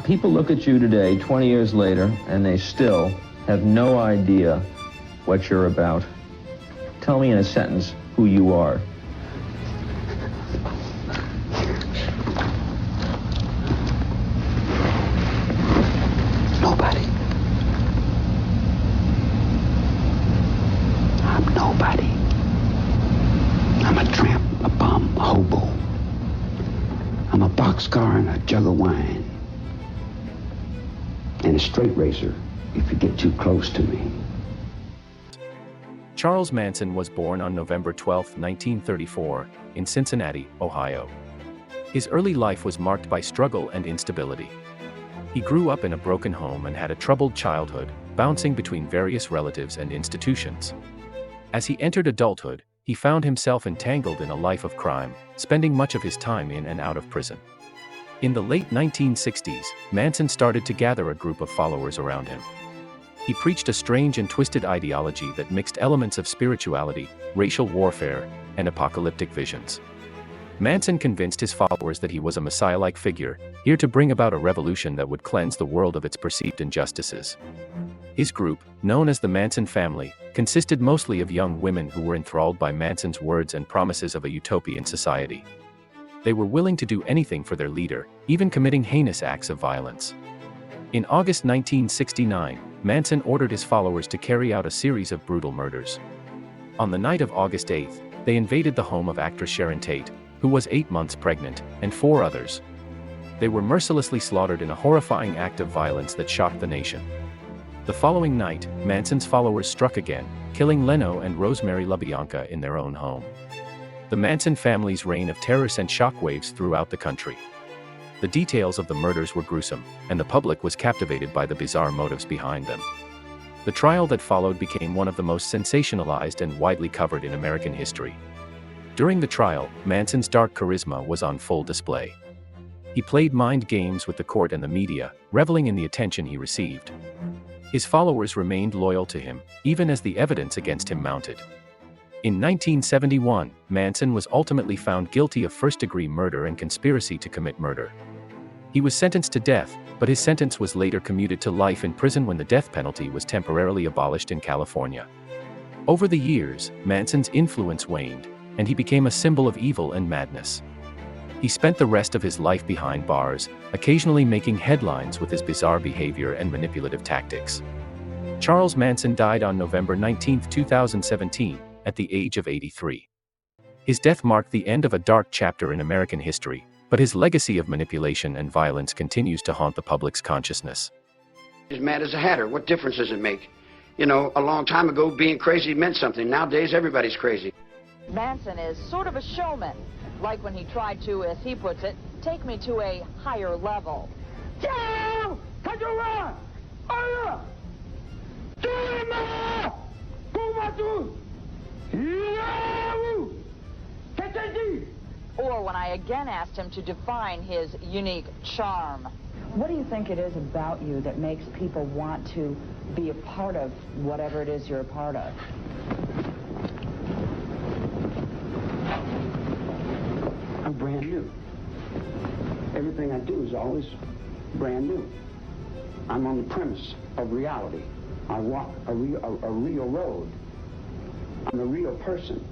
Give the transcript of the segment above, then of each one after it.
People look at you today, 20 years later, and they still have no idea what you're about. Tell me in a sentence who you are. Nobody. I'm nobody. I'm a tramp, a bum, a hobo. I'm a boxcar and a jug of wine. And a straight razor if you get too close to me. Charles Manson was born on November 12, 1934, in Cincinnati, Ohio. His early life was marked by struggle and instability. He grew up in a broken home and had a troubled childhood, bouncing between various relatives and institutions. As he entered adulthood, he found himself entangled in a life of crime, spending much of his time in and out of prison. In the late 1960s, Manson started to gather a group of followers around him. He preached a strange and twisted ideology that mixed elements of spirituality, racial warfare, and apocalyptic visions. Manson convinced his followers that he was a messiah-like figure, here to bring about a revolution that would cleanse the world of its perceived injustices. His group, known as the Manson Family, consisted mostly of young women who were enthralled by Manson's words and promises of a utopian society. They were willing to do anything for their leader, even committing heinous acts of violence. In August 1969, Manson ordered his followers to carry out a series of brutal murders. On the night of August 8, they invaded the home of actress Sharon Tate, who was 8 months pregnant, and 4 others. They were mercilessly slaughtered in a horrifying act of violence that shocked the nation. The following night, Manson's followers struck again, killing Leno and Rosemary LaBianca in their own home. The Manson family's reign of terror sent shockwaves throughout the country. The details of the murders were gruesome, and the public was captivated by the bizarre motives behind them. The trial that followed became one of the most sensationalized and widely covered in American history. During the trial, Manson's dark charisma was on full display. He played mind games with the court and the media, reveling in the attention he received. His followers remained loyal to him, even as the evidence against him mounted. In 1971, Manson was ultimately found guilty of first-degree murder and conspiracy to commit murder. He was sentenced to death, but his sentence was later commuted to life in prison when the death penalty was temporarily abolished in California. Over the years, Manson's influence waned, and he became a symbol of evil and madness. He spent the rest of his life behind bars, occasionally making headlines with his bizarre behavior and manipulative tactics. Charles Manson died on November 19, 2017, at the age of 83. His death marked the end of a dark chapter in American history, but his legacy of manipulation and violence continues to haunt the public's consciousness. As mad as a hatter, what difference does it make? You know, a long time ago, being crazy meant something. Nowadays, everybody's crazy. Manson is sort of a showman, like when he tried to, as he puts it, take me to a higher level. Or when I again asked him to define his unique charm. What do you think it is about you that makes people want to be a part of whatever it is you're a part of? I'm brand new. Everything I do is always brand new. I'm on the premise of reality. I walk a real road. I'm a real person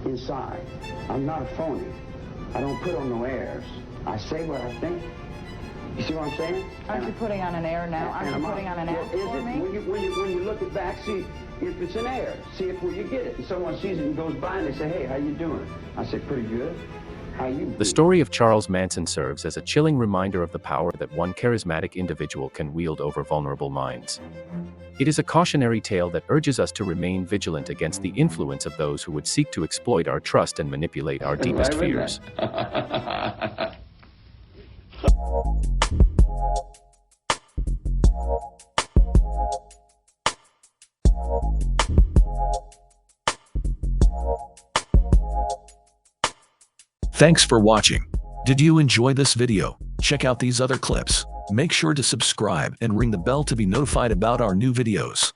inside. I'm not a phony. I don't put on no airs. I say what I think. You see what I'm saying? Aren't you putting on an air now? Aren't you putting on an air for me? When you look it back, see if it's an air. See if where you get it. And someone sees it and goes by and they say, hey, how you doing? I say, pretty good. How you? The story of Charles Manson serves as a chilling reminder of the power that one charismatic individual can wield over vulnerable minds. It is a cautionary tale that urges us to remain vigilant against the influence of those who would seek to exploit our trust and manipulate our deepest fears. Thanks for watching. Did you enjoy this video? Check out these other clips. Make sure to subscribe and ring the bell to be notified about our new videos.